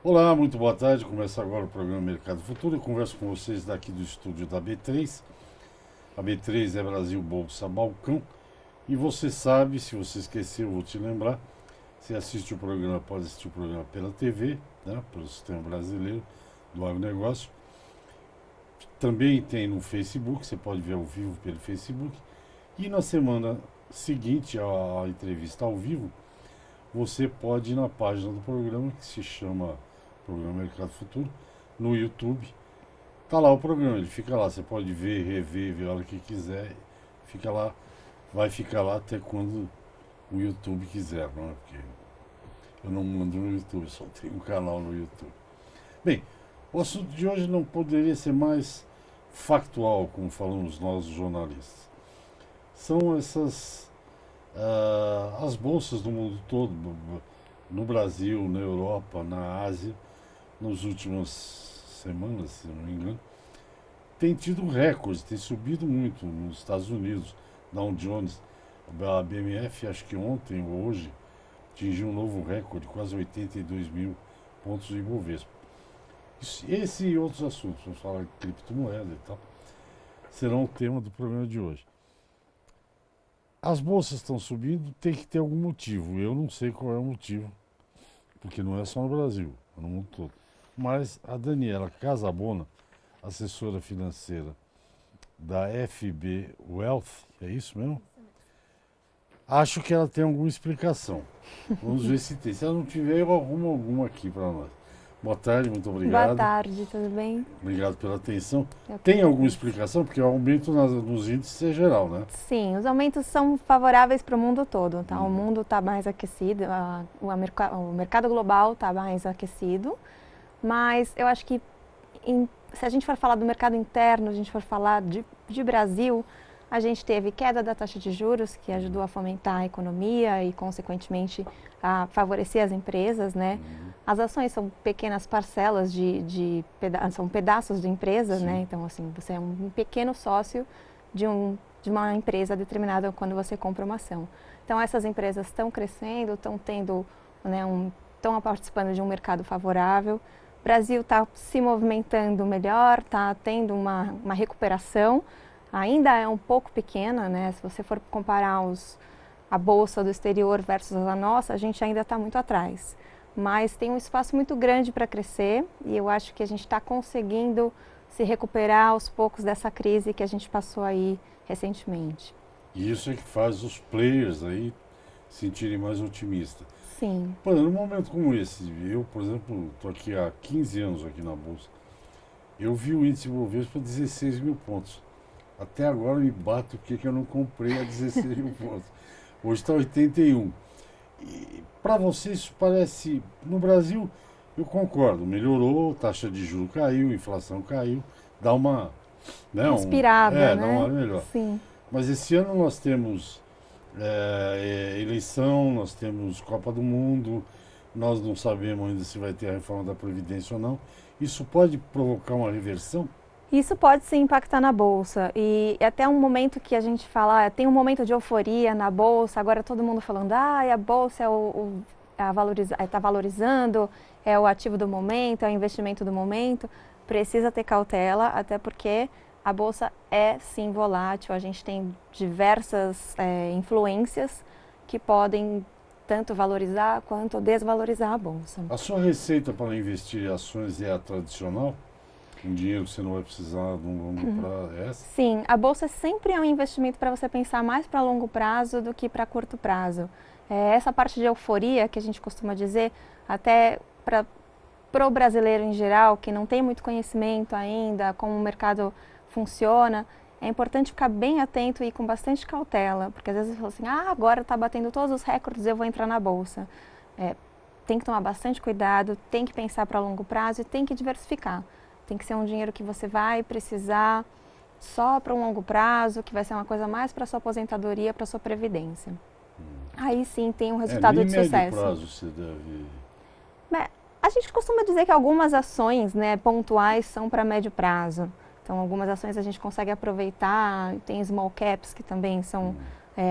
Olá, muito boa tarde. Começa agora o programa Mercado Futuro. Eu converso com vocês daqui do estúdio da B3. A B3 é Brasil Bolsa Balcão. E você sabe, se você esqueceu, eu vou te lembrar. Você assiste o programa, pode assistir o programa pela TV, né, pelo Sistema Brasileiro do Agronegócio. Também tem no Facebook, você pode ver ao vivo pelo Facebook. E na semana seguinte à entrevista ao vivo, você pode ir na página do programa, que se chama Programa Mercado Futuro, no YouTube. Tá lá o programa, ele fica lá, você pode ver, rever, ver a hora que quiser, fica lá, vai ficar lá até quando o YouTube quiser, não é? Porque eu não mando no YouTube, só tenho um canal no YouTube. Bem, o assunto de hoje não poderia ser mais factual, como falamos nós, os jornalistas. São essas, as bolsas do mundo todo, no Brasil, na Europa, na Ásia, nas últimas semanas, se não me engano, tem tido recordes, tem subido muito nos Estados Unidos. Dow Jones, a BMF, acho que ontem ou hoje, atingiu um novo recorde, quase 82 mil pontos de Ibovespa. Esse e outros assuntos, vamos falar de criptomoeda e tal, serão o tema do programa de hoje. As bolsas estão subindo, tem que ter algum motivo. Eu não sei qual é o motivo, porque não é só no Brasil, é no mundo todo. Mas a Daniela Casabona, assessora financeira da FB Wealth, é isso mesmo? Acho que ela tem alguma explicação. Vamos ver se tem. Se ela não tiver, eu arrumo alguma aqui para nós. Boa tarde, muito obrigado. Boa tarde, tudo bem? Obrigado pela atenção. Tem alguma explicação? Porque o aumento nos índices é geral, né? Sim, os aumentos são favoráveis para o mundo todo. Tá? O mundo está mais aquecido, o mercado global está mais aquecido, mas eu acho que se a gente for falar do mercado interno, a gente for falar de Brasil, a gente teve queda da taxa de juros, que ajudou a fomentar a economia e, consequentemente, a favorecer as empresas, né? As ações são pequenas parcelas são pedaços de empresas, né? Então, assim, você é um pequeno sócio de uma empresa determinada quando você compra uma ação. Então, essas empresas estão crescendo, estão tendo, né, estão participando de um mercado favorável. O Brasil está se movimentando melhor, está tendo uma recuperação. Ainda é um pouco pequena, né? Se você for comparar a bolsa do exterior versus a nossa, a gente ainda está muito atrás. Mas tem um espaço muito grande para crescer e eu acho que a gente está conseguindo se recuperar aos poucos dessa crise que a gente passou aí recentemente. E isso é que faz os players aí sentirem mais otimistas. Sim. Pô, num momento como esse, eu, por exemplo, estou aqui há 15 anos aqui na Bolsa, eu vi o índice Bovespa 16 mil pontos. Até agora me bato porque eu não comprei a 16 mil pontos. Hoje está 81. E para você isso parece... No Brasil, eu concordo, melhorou, taxa de juros caiu, inflação caiu, dá uma... Né, inspirada, né? Dá uma melhor. Sim. Mas esse ano nós temos eleição, nós temos Copa do Mundo, nós não sabemos ainda se vai ter a reforma da Previdência ou não. Isso pode provocar uma reversão? Isso pode sim impactar na bolsa e até um momento que a gente fala, tem um momento de euforia na bolsa, agora todo mundo falando, a bolsa está valorizando, é o ativo do momento, é o investimento do momento, precisa ter cautela, até porque a bolsa é sim volátil, a gente tem diversas influências que podem tanto valorizar quanto desvalorizar a bolsa. A sua receita para investir em ações é a tradicional? Um dinheiro que você não vai precisar de um longo prazo? Sim, a bolsa sempre é um investimento para você pensar mais para longo prazo do que para curto prazo. Essa parte de euforia que a gente costuma dizer, até para o brasileiro em geral, que não tem muito conhecimento ainda como o mercado funciona, é importante ficar bem atento e com bastante cautela, porque às vezes você fala assim, agora está batendo todos os recordes, eu vou entrar na bolsa. Tem que tomar bastante cuidado, tem que pensar para longo prazo e tem que diversificar. Tem que ser um dinheiro que você vai precisar só para um longo prazo, que vai ser uma coisa mais para sua aposentadoria, para sua previdência. Aí sim tem um resultado de sucesso. Médio prazo você deve... A gente costuma dizer que algumas ações, né, pontuais são para médio prazo. Então, algumas ações a gente consegue aproveitar, tem small caps, que também são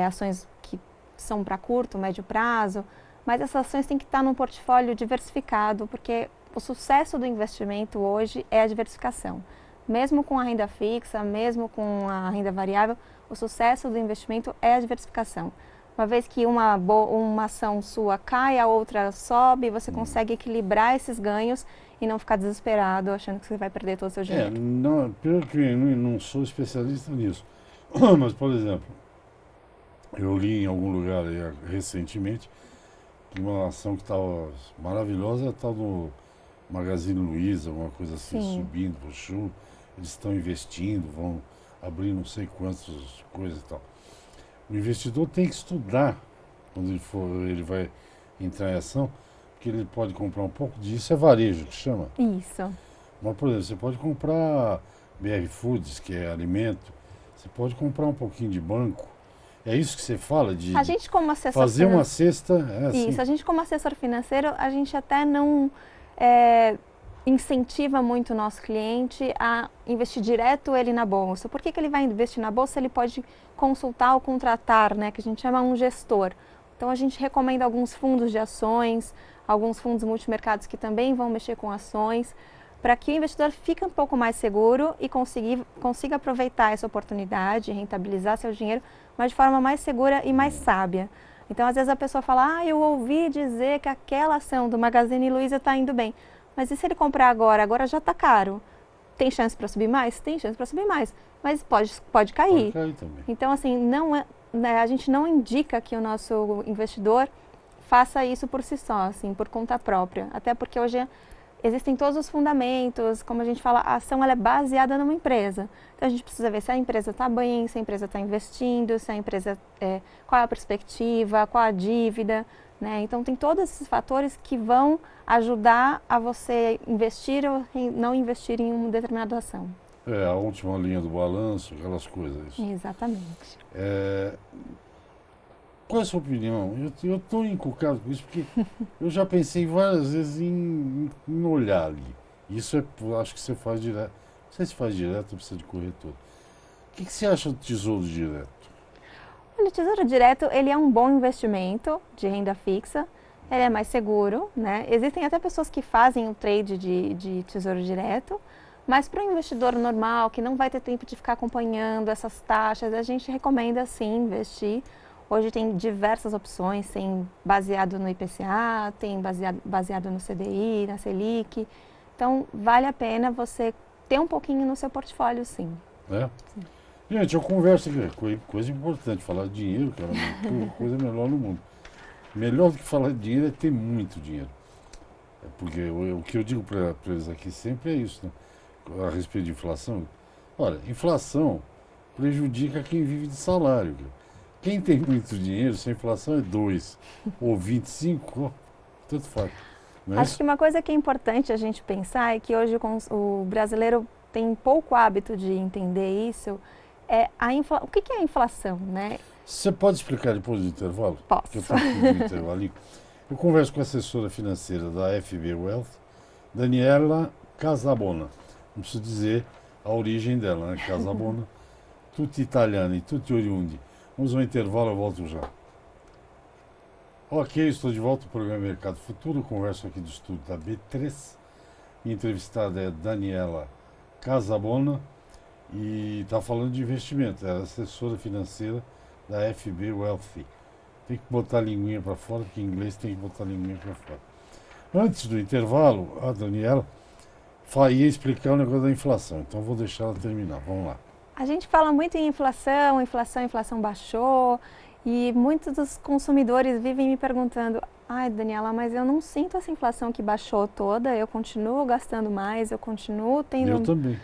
ações que são para curto, médio prazo, mas essas ações têm que estar num portfólio diversificado, porque o sucesso do investimento hoje é a diversificação. Mesmo com a renda fixa, mesmo com a renda variável, o sucesso do investimento é a diversificação. Uma vez que uma ação sua cai, a outra sobe, você consegue equilibrar esses ganhos e não ficar desesperado achando que você vai perder todo o seu dinheiro. Não, pelo que eu não sou especialista nisso. Mas, por exemplo, eu li em algum lugar aí, recentemente que uma ação que estava maravilhosa é a tal do Magazine Luiza, alguma coisa assim, Sim. subindo pro chão. Eles estão investindo, vão abrir não sei quantas coisas e tal. O investidor tem que estudar quando ele vai entrar em ação, porque ele pode comprar um pouco disso, é varejo que chama. Isso. Mas, por exemplo, você pode comprar BR Foods, que é alimento, você pode comprar um pouquinho de banco. É isso que você fala de A gente como assessor fazer uma cesta, assim. Isso, a gente como assessor financeiro, a gente até não incentiva muito o nosso cliente a investir direto ele na bolsa. Por que ele vai investir na bolsa? Ele pode consultar ou contratar, né, que a gente chama um gestor. Então a gente recomenda alguns fundos de ações, alguns fundos multimercados que também vão mexer com ações, para que o investidor fique um pouco mais seguro e consiga aproveitar essa oportunidade, rentabilizar seu dinheiro, mas de forma mais segura e mais sábia. Então, às vezes a pessoa fala, eu ouvi dizer que aquela ação do Magazine Luiza está indo bem. Mas e se ele comprar agora? Agora já está caro. Tem chance para subir mais? Tem chance para subir mais, mas pode cair. Pode cair também. Então, assim, a gente não indica que o nosso investidor faça isso por si só, assim, por conta própria. Até porque hoje existem todos os fundamentos, como a gente fala, a ação ela é baseada numa empresa. Então a gente precisa ver se a empresa está bem, se a empresa está investindo, se a empresa qual é a perspectiva, qual a dívida, né? Então tem todos esses fatores que vão ajudar a você investir ou não investir em uma determinada ação. A última linha do balanço, aquelas coisas. Exatamente. Qual é a sua opinião? Eu estou encucado com isso porque eu já pensei várias vezes em olhar ali. Isso acho que você faz direto. Não sei se faz direto ou precisa de corretor. O que você acha do Tesouro Direto? O Tesouro Direto, ele é um bom investimento de renda fixa, ele é mais seguro, né? Existem até pessoas que fazem o trade de Tesouro Direto, mas para um investidor normal, que não vai ter tempo de ficar acompanhando essas taxas, a gente recomenda sim investir. Hoje tem diversas opções, tem baseado no IPCA, tem baseado no CDI, na Selic. Então, vale a pena você ter um pouquinho no seu portfólio, sim. Sim. Gente, eu converso aqui, coisa importante, falar de dinheiro, cara, coisa melhor no mundo. Melhor do que falar de dinheiro é ter muito dinheiro. Porque o que eu digo para eles aqui sempre é isso, né? A respeito de inflação. Olha, inflação prejudica quem vive de salário, cara. Quem tem muito dinheiro, se a inflação é 2 ou 25, tanto faz. Acho que uma coisa que é importante a gente pensar é que hoje o brasileiro tem pouco hábito de entender isso, o que é a inflação, né? Você pode explicar depois do intervalo? Posso. Eu estou no intervalo. Eu converso com a assessora financeira da FB Wealth, Daniela Casabona. Não preciso dizer a origem dela, né? Casabona, tutti italiana e tutti oriundi. Vamos ao intervalo, eu volto já. Ok, estou de volta ao programa Mercado Futuro. Eu converso aqui do estúdio da B3. Minha entrevistada é Daniela Casabona e está falando de investimento. Ela é assessora financeira da FB Wealth. Tem que botar a linguinha para fora, porque em inglês tem que botar a linguinha para fora. Antes do intervalo, a Daniela ia explicar o negócio da inflação, então vou deixar ela terminar. Vamos lá. A gente fala muito em inflação baixou, e muitos dos consumidores vivem me perguntando, Daniela, mas eu não sinto essa inflação que baixou toda, eu continuo gastando mais, eu continuo Eu também.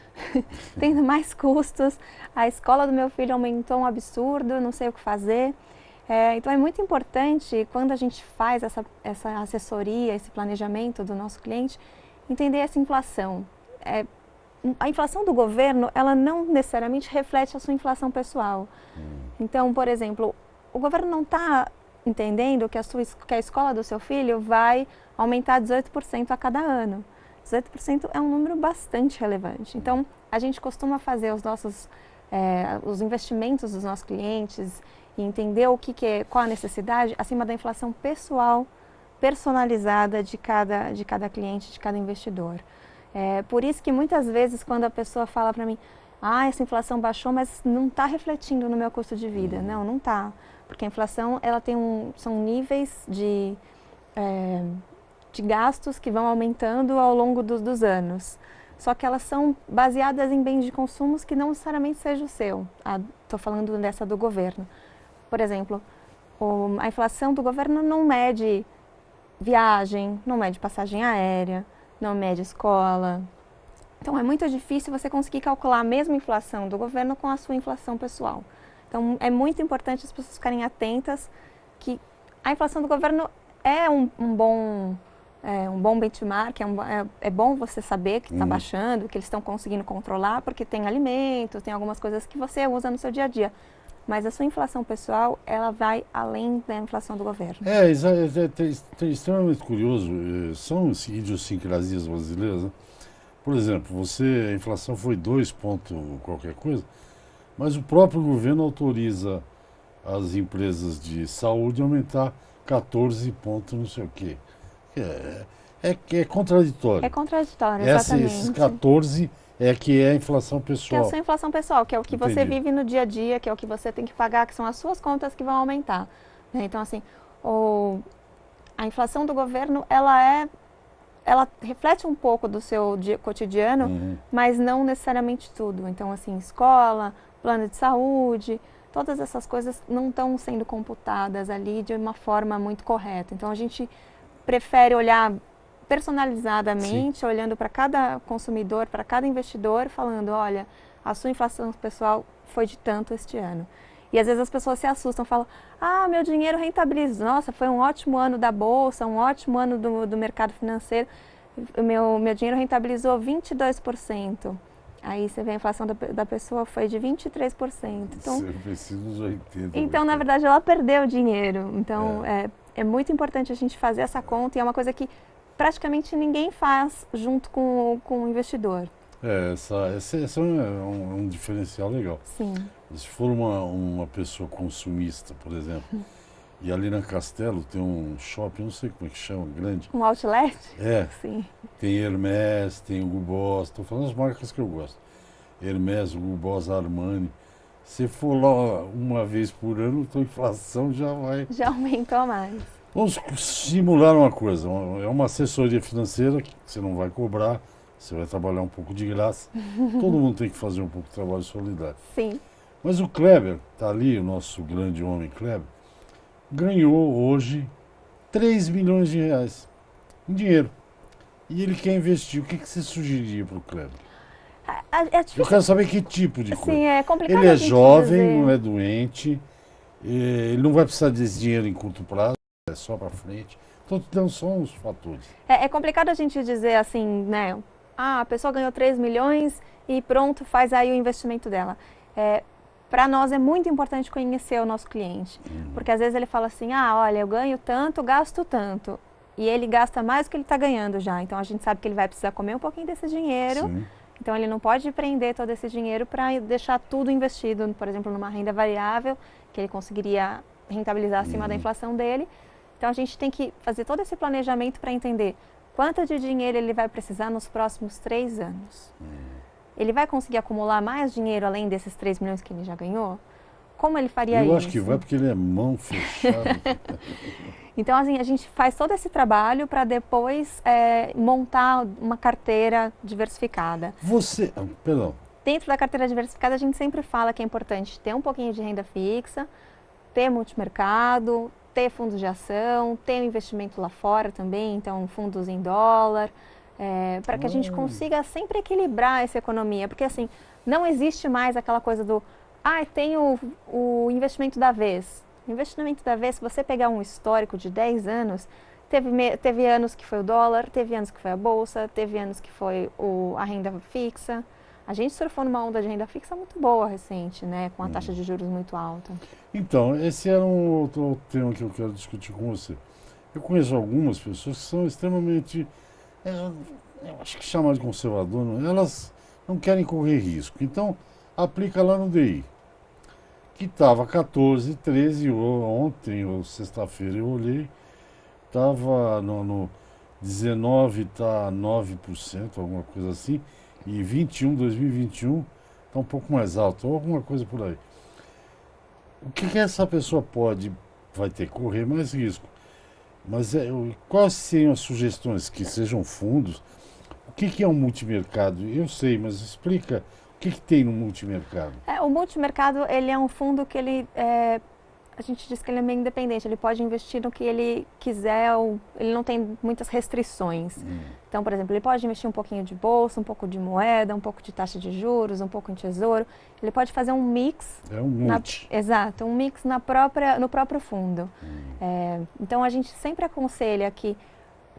tendo mais custos, a escola do meu filho aumentou um absurdo, não sei o que fazer. Então é muito importante, quando a gente faz essa assessoria, esse planejamento do nosso cliente, entender essa inflação. A inflação do governo, ela não necessariamente reflete a sua inflação pessoal. Então, por exemplo, o governo não está entendendo que a escola do seu filho vai aumentar 18% a cada ano. 18% é um número bastante relevante. Então, a gente costuma fazer os investimentos dos nossos clientes e entender qual a necessidade acima da inflação pessoal, personalizada de cada cliente, de cada investidor. Por isso que muitas vezes quando a pessoa fala para mim, essa inflação baixou, mas não está refletindo no meu custo de vida. Não está. Porque a inflação são níveis de gastos que vão aumentando ao longo dos anos. Só que elas são baseadas em bens de consumo que não necessariamente seja o seu. Estou falando dessa do governo. Por exemplo, a inflação do governo não mede viagem, não mede passagem aérea, não mede escola. Então é muito difícil você conseguir calcular a mesma inflação do governo com a sua inflação pessoal. Então é muito importante as pessoas ficarem atentas que a inflação do governo é um bom benchmark, é bom você saber que está baixando, que eles estão conseguindo controlar, porque tem alimentos, tem algumas coisas que você usa no seu dia a dia. Mas a sua inflação pessoal, ela vai além da inflação do governo. É extremamente curioso, são idiosincrasias brasileiras, né? Por exemplo, a inflação foi 2 ponto qualquer coisa, mas o próprio governo autoriza as empresas de saúde a aumentar 14 pontos não sei o quê. É contraditório. É contraditório, exatamente. Esses 14 que é a inflação Que é pessoal. a sua inflação pessoal, que é o que você vive no dia a dia, que é o que você tem que pagar, que são as suas contas que vão aumentar. Então, assim, a inflação do governo, ela reflete um pouco do seu cotidiano, mas não necessariamente tudo. Então, assim, escola, plano de saúde, todas essas coisas não estão sendo computadas ali de uma forma muito correta. Então, a gente prefere olhar personalizadamente, olhando para cada consumidor, para cada investidor, falando, olha, a sua inflação pessoal foi de tanto este ano. E às vezes as pessoas se assustam, falam, meu dinheiro rentabilizou, nossa, foi um ótimo ano da bolsa, um ótimo ano do mercado financeiro, meu dinheiro rentabilizou 22%. Aí você vê a inflação da pessoa foi de 23%. Então, eu preciso dos 80. Então, na verdade, ela perdeu dinheiro. Então, é muito importante a gente fazer essa conta e é uma coisa que praticamente ninguém faz junto com o investidor. Esse é um diferencial legal. Sim. Se for uma pessoa consumista, por exemplo, e ali na Castelo tem um shopping, não sei como é que chama, grande. Um outlet? Sim. Tem Hermès, tem Hugo Boss, estou falando as marcas que eu gosto. Hermès, Hugo Boss, Armani. Se for lá uma vez por ano, a inflação já aumentou mais. Vamos simular uma coisa, é uma assessoria financeira que você não vai cobrar, você vai trabalhar um pouco de graça. Todo mundo tem que fazer um pouco de trabalho solidário. Sim. Mas o Kleber, está ali, o nosso grande homem Kleber, ganhou hoje 3 milhões de reais em dinheiro. E ele quer investir. O que você sugeriria para o Kleber? Eu quero saber que tipo de coisa. Sim, é complicado. Ele é jovem, não é doente, ele não vai precisar desse dinheiro em curto prazo, é só para frente. Então são os fatores. É complicado a gente dizer assim, né? A pessoa ganhou 3 milhões e pronto, faz aí o investimento dela. Para nós é muito importante conhecer o nosso cliente. Porque às vezes ele fala assim, olha, eu ganho tanto, gasto tanto. E ele gasta mais do que ele está ganhando já. Então a gente sabe que ele vai precisar comer um pouquinho desse dinheiro. Sim. Então ele não pode prender todo esse dinheiro para deixar tudo investido, por exemplo, numa renda variável, que ele conseguiria rentabilizar acima da inflação dele. Então a gente tem que fazer todo esse planejamento para entender quanto de dinheiro ele vai precisar nos próximos 3 anos. Ele vai conseguir acumular mais dinheiro além desses 3 milhões que ele já ganhou? Como ele faria isso? Eu acho que vai porque ele é mão fechada. Então, assim, a gente faz todo esse trabalho para depois montar uma carteira diversificada. Perdão. Dentro da carteira diversificada, a gente sempre fala que é importante ter um pouquinho de renda fixa, ter multimercado, ter fundos de ação, ter um investimento lá fora também, então fundos em dólar, para que a gente consiga sempre equilibrar essa economia. Porque, assim, não existe mais aquela coisa do, tem o investimento da vez. O investimento da vez, se você pegar um histórico de 10 anos, teve anos que foi o dólar, teve anos que foi a bolsa, teve anos que foi a renda fixa. A gente surfou numa onda de renda fixa muito boa recente, né, com a taxa de juros muito alta. Então, esse era um outro tema que eu quero discutir com você. Eu conheço algumas pessoas que são extremamente... eu acho que chamar de conservador, elas não querem correr risco. Então, aplica lá no DI, que estava 14, 13, ontem ou sexta-feira eu olhei, estava no 19, está 9%, alguma coisa assim, e 2021 está um pouco mais alto, ou alguma coisa por aí. O que essa pessoa vai ter que correr mais risco. Mas quais seriam as sugestões que sejam fundos? O que é um multimercado? Eu sei, mas explica o que tem no multimercado. O multimercado, ele é um fundo que a gente diz que ele é meio independente, ele pode investir no que ele quiser, ele não tem muitas restrições. Então, por exemplo, ele pode investir um pouquinho de bolsa, um pouco de moeda, um pouco de taxa de juros, um pouco em tesouro. Ele pode fazer um mix. É um multi. Exato, um mix no próprio fundo. Então, a gente sempre aconselha que,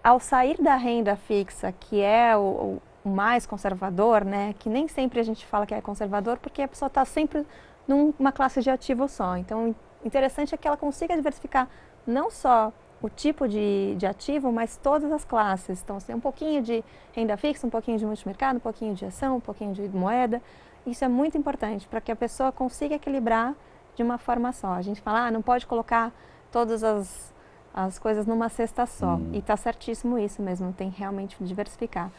ao sair da renda fixa, que é o mais conservador, né, que nem sempre a gente fala que é conservador, porque a pessoa está sempre numa classe de ativo só. Então, interessante é que ela consiga diversificar não só o tipo de ativo, mas todas as classes. Então, assim, um pouquinho de renda fixa, um pouquinho de multimercado, um pouquinho de ação, um pouquinho de moeda. Isso é muito importante para que a pessoa consiga equilibrar de uma forma só. A gente fala, não pode colocar todas as coisas numa cesta só. E está certíssimo isso mesmo, tem realmente que diversificar.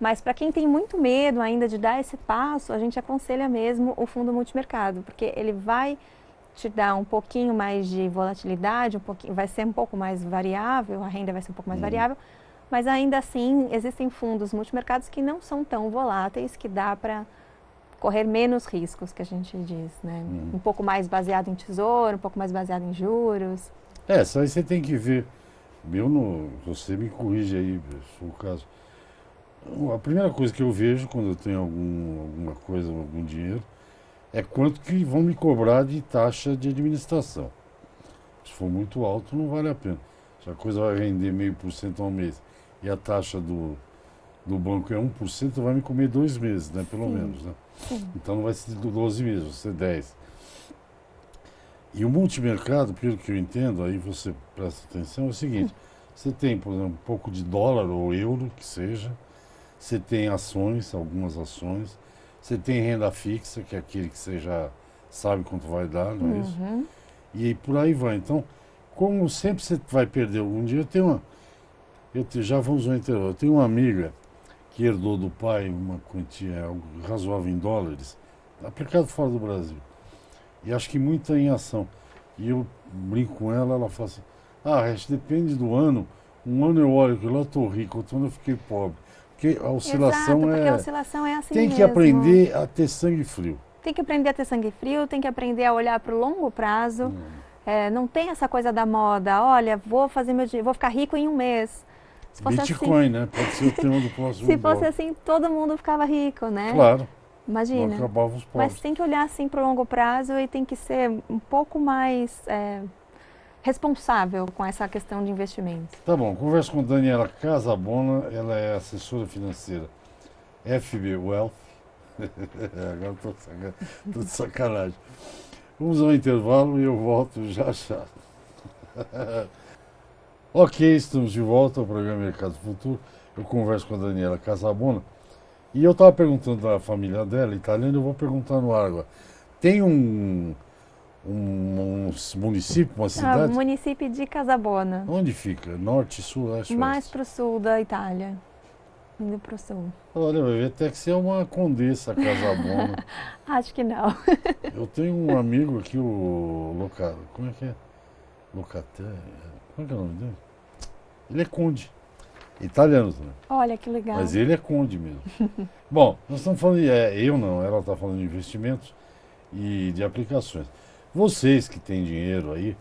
Mas para quem tem muito medo ainda de dar esse passo, a gente aconselha mesmo o fundo multimercado, porque ele vai te dar um pouquinho mais de volatilidade, vai ser um pouco mais variável, a renda vai ser um pouco mais variável, mas ainda assim existem fundos multimercados que não são tão voláteis, que dá para correr menos riscos, que a gente diz, né? Um pouco mais baseado em tesouro, um pouco mais baseado em juros. Só aí você tem que ver. Você me corrige aí, se for o caso. A primeira coisa que eu vejo quando eu tenho alguma coisa, algum dinheiro, é quanto que vão me cobrar de taxa de administração. Se for muito alto, não vale a pena. Se a coisa vai render 0,5% ao mês e a taxa do banco é 1%, vai me comer 2 meses, né? Pelo menos, né? Então não vai ser 12 meses, vai ser 10. E o multimercado, pelo que eu entendo, aí você presta atenção, é o seguinte: você tem, por exemplo, um pouco de dólar ou euro, que seja, você tem ações, algumas ações, você tem renda fixa, que é aquele que você já sabe quanto vai dar, não é isso? E aí por aí vai. Então, como sempre você vai perder algum dia, já vamos ao intervalo. Eu tenho uma amiga que herdou do pai uma quantia razoável em dólares, aplicado fora do Brasil. E acho que muita em ação. E eu brinco com ela fala assim, Rech, depende do ano. Um ano eu olho que lá estou rico, outro ano eu fiquei pobre. Porque a oscilação porque a oscilação é assim tem mesmo. que aprender a ter sangue frio. Tem que aprender a ter sangue frio, tem que aprender a olhar para o longo prazo. Não tem essa coisa da moda, olha, vou ficar rico em um mês. Se fosse Bitcoin, assim, né? Pode ser o tema do próximo Se fosse assim, todo mundo ficava rico, né? Claro. Imagina. Acabava os pobres. Mas tem que olhar assim para o longo prazo e tem que ser um pouco mais responsável com essa questão de investimentos. Tá bom, converso com Daniela Casabona, ela é assessora financeira FB Wealth. Agora estou de sacanagem. Vamos ao intervalo e eu volto já já. Ok, estamos de volta ao programa Mercado Futuro. Eu converso com a Daniela Casabona. E eu estava perguntando da família dela, italiana, eu vou perguntar no ar agora. Tem um município, uma cidade? Município de Casabona. Onde fica? Norte, sul, leste, mais para o sul da Itália. Indo para o sul. Olha, vai ver até que você é uma condessa Casabona. Acho que não. Eu tenho um amigo aqui, como é que é? Locatelli. Como é que é o nome dele? Ele é conde. Italiano também. Olha que legal. Mas ele é conde mesmo. Bom, nós estamos falando ela está falando de investimentos e de aplicações. Vocês que têm dinheiro aí,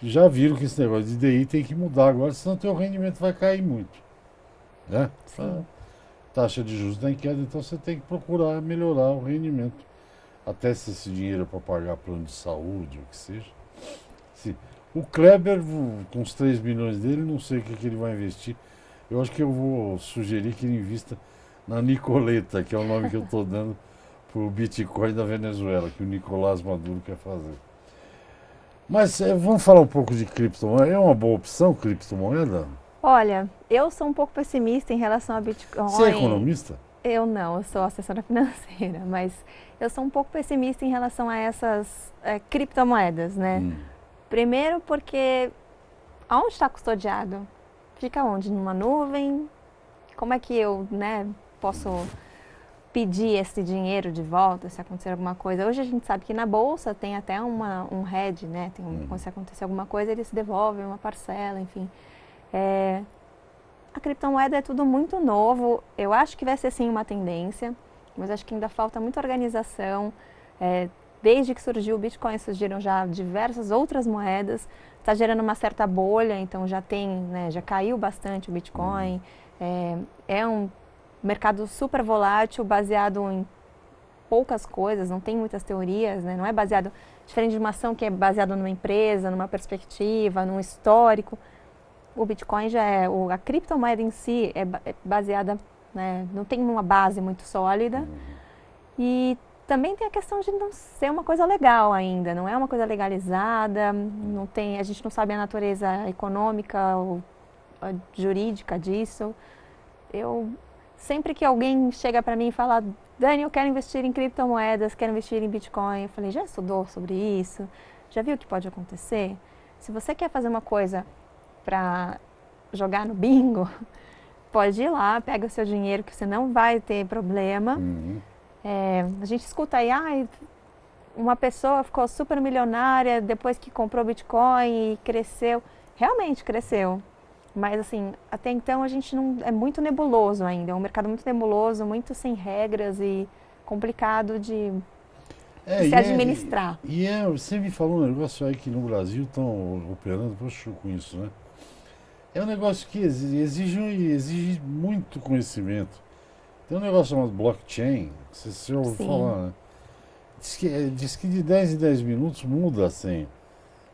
já viram que esse negócio de DI tem que mudar agora, senão teu rendimento vai cair muito. Né? Sim. A taxa de juros está em queda, então você tem que procurar melhorar o rendimento. Até se esse dinheiro é para pagar plano de saúde, ou o que seja. O Kleber, com os 3 milhões dele, não sei o que ele vai investir. Eu acho que eu vou sugerir que ele invista na Nicoleta, que é o nome que eu estou dando para o Bitcoin da Venezuela, que o Nicolás Maduro quer fazer. Mas vamos falar um pouco de criptomoeda. É uma boa opção criptomoeda? Olha, eu sou um pouco pessimista em relação a Você é Bitcoin. economista? Eu não, eu sou assessora financeira, mas eu sou um pouco pessimista em relação a essas criptomoedas, né? Hum, Primeiro porque aonde está custodiado? Fica onde? Numa nuvem? Como é que eu, né, posso pedir esse dinheiro de volta se acontecer alguma coisa? Hoje a gente sabe que na bolsa tem até um hedge, né? Se acontecer alguma coisa, eles devolvem uma parcela, enfim. A criptomoeda é tudo muito novo. Eu acho que vai ser sim uma tendência, mas acho que ainda falta muita organização. É, Desde que surgiu o Bitcoin, surgiram já diversas outras moedas. Está gerando uma certa bolha, então já tem, né, já caiu bastante o Bitcoin. É um mercado super volátil, baseado em poucas coisas, não tem muitas teorias, né? Não é baseado, diferente de uma ação que é baseada numa empresa, numa perspectiva, num histórico. O Bitcoin já é, a criptomoeda em si é baseada, né, não tem uma base muito sólida. E também tem a questão de não ser uma coisa legal ainda, não é uma coisa legalizada, não tem, a gente não sabe a natureza econômica ou a jurídica disso. Eu sempre que alguém chega para mim e fala, Dani, eu quero investir em criptomoedas, quero investir em Bitcoin, eu falei, já estudou sobre isso? Já viu o que pode acontecer? Se você quer fazer uma coisa para jogar no bingo, pode ir lá, pega o seu dinheiro que você não vai ter problema. A gente escuta aí, uma pessoa ficou super milionária depois que comprou Bitcoin e cresceu. Realmente cresceu. Mas assim, até então a gente não. É muito nebuloso ainda. É um mercado muito nebuloso, muito sem regras e complicado de se administrar. Você me falou um negócio aí que no Brasil estão operando, poxa, com isso, né? É um negócio que exige muito conhecimento. Tem um negócio chamado blockchain, você ouviu Sim. falar, né? Diz que de 10 em 10 minutos muda a senha.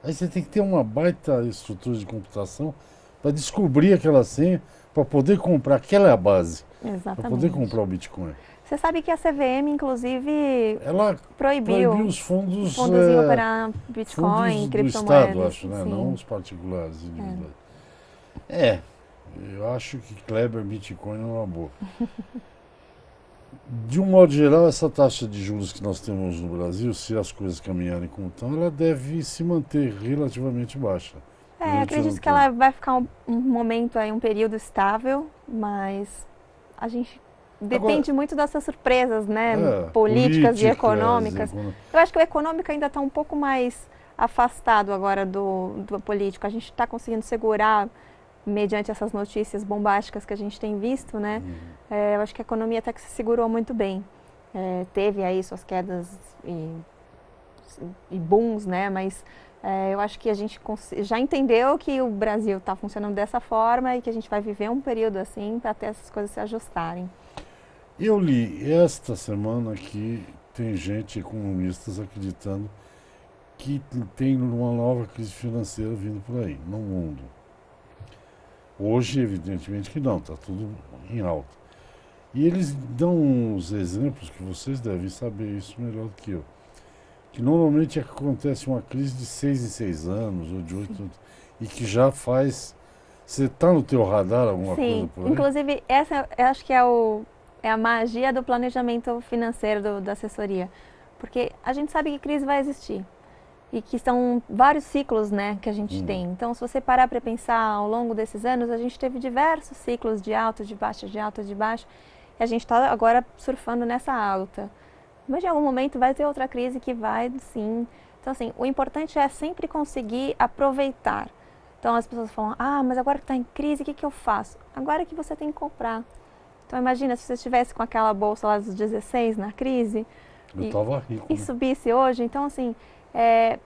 Aí você tem que ter uma baita estrutura de computação para descobrir aquela senha, para poder comprar, aquela é a base, para poder Exatamente. comprar o Bitcoin. Você sabe que a CVM, inclusive, Ela proibiu proibiu os fundos, fundos em operar fundos Bitcoin, do Estado, criptomoedas. acho, né? Não Sim. os particulares É. individuais. É, eu acho que Kleber Bitcoin é uma boa. De um modo geral, essa taxa de juros que nós temos no Brasil, se as coisas caminharem como estão, ela deve se manter relativamente baixa durante o ano Acredito que todo. ela vai ficar um momento aí, um período estável, mas a gente Agora, depende muito dessas surpresas, né? Políticas e políticas, econômicas. Eu acho que o econômico ainda está um pouco mais afastado agora do político. A gente está conseguindo segurar mediante essas notícias bombásticas que a gente tem visto, né? Eu acho que a economia até que se segurou muito bem. Teve aí suas quedas e booms, né? Mas eu acho que a gente já entendeu que o Brasil está funcionando dessa forma e que a gente vai viver um período assim para até essas coisas se ajustarem. eu li esta semana que tem gente, economistas, acreditando que tem uma nova crise financeira vindo por aí, no mundo. Hoje, evidentemente que não, está tudo em alta. E eles dão uns exemplos que vocês devem saber isso melhor do que eu. Que normalmente acontece uma crise de 6 em 6 anos ou de 8 anos. E que já faz. Você está no teu radar alguma coisa Sim, por aí? inclusive essa eu acho que é a magia do planejamento financeiro da assessoria. Porque a gente sabe que crise vai existir. E que são vários ciclos, né, que a gente tem. Então, se você parar para pensar ao longo desses anos, a gente teve diversos ciclos de alta, de baixa, de alta, de baixa. E a gente está agora surfando nessa alta. Mas em algum momento vai ter outra crise que vai, sim. Então, assim, o importante é sempre conseguir aproveitar. Então, as pessoas falam, mas agora que está em crise, o que eu faço? Agora é que você tem que comprar. Então, imagina se você estivesse com aquela bolsa lá dos 16 na crise Eu e, estava rico, e né? subisse hoje. Então, assim, é,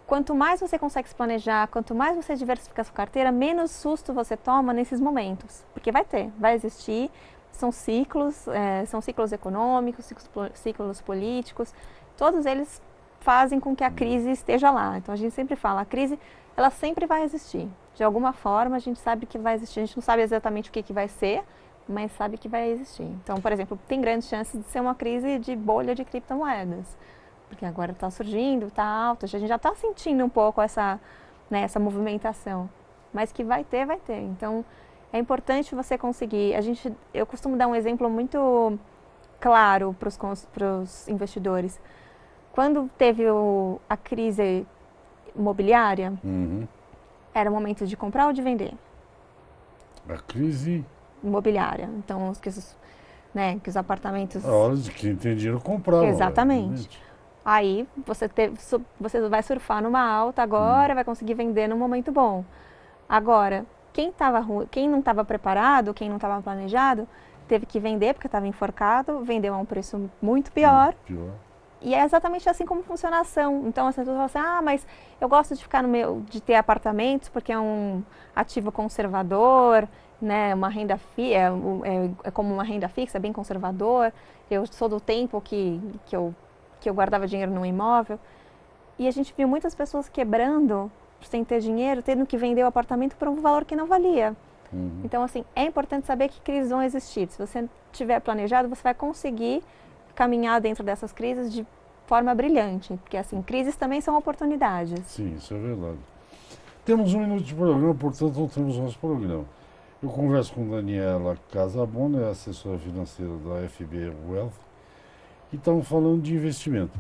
quanto mais você consegue se planejar, quanto mais você diversifica a sua carteira, menos susto você toma nesses momentos. Porque vai existir, são ciclos econômicos, ciclos políticos, todos eles fazem com que a crise esteja lá. Então a gente sempre fala, a crise, ela sempre vai existir. De alguma forma a gente sabe que vai existir, a gente não sabe exatamente o que vai ser, mas sabe que vai existir. Então, por exemplo, tem grandes chances de ser uma crise de bolha de criptomoedas. Porque agora está surgindo, está alta, a gente já está sentindo um pouco essa movimentação. mas que vai ter, vai ter. Então, é importante você conseguir. Eu costumo dar um exemplo muito claro para os investidores. Quando teve a crise imobiliária, era o momento de comprar ou de vender? A crise... Imobiliária. Então, que os apartamentos... A hora de quem tem dinheiro comprar. Exatamente. Aí você vai surfar numa alta agora, vai conseguir vender num momento bom. Agora, quem não estava preparado, quem não estava planejado, teve que vender porque estava enforcado, vendeu a um preço muito pior. E é exatamente assim como funciona a ação. Então as pessoas falam assim, mas eu gosto de ficar de ter apartamentos porque é um ativo conservador, né? Uma renda é como uma renda fixa, é bem conservador. Eu sou do tempo que eu guardava dinheiro num imóvel. E a gente viu muitas pessoas quebrando sem ter dinheiro, tendo que vender o apartamento por um valor que não valia. Então, assim, é importante saber que crises vão existir. Se você tiver planejado, você vai conseguir caminhar dentro dessas crises de forma brilhante. Porque, assim, crises também são oportunidades. Sim, isso é verdade. Temos 1 minuto de programa, portanto, não temos nosso programa. Eu converso com Daniela Casabona, assessora financeira da FB Wealth, e estamos falando de investimento.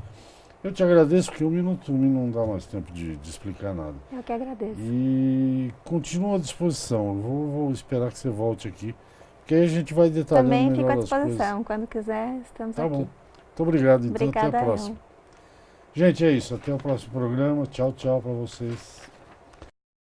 Eu te agradeço, porque 1 minuto não dá mais tempo de explicar nada. Eu que agradeço. E continuo à disposição. Eu vou esperar que você volte aqui, porque aí a gente vai detalhando melhor as coisas. Também fico à disposição. Quando quiser, estamos aqui. Tá bom. Muito obrigado, então. Obrigada, até a próxima. Gente, é isso. Até o próximo programa. Tchau, tchau para vocês.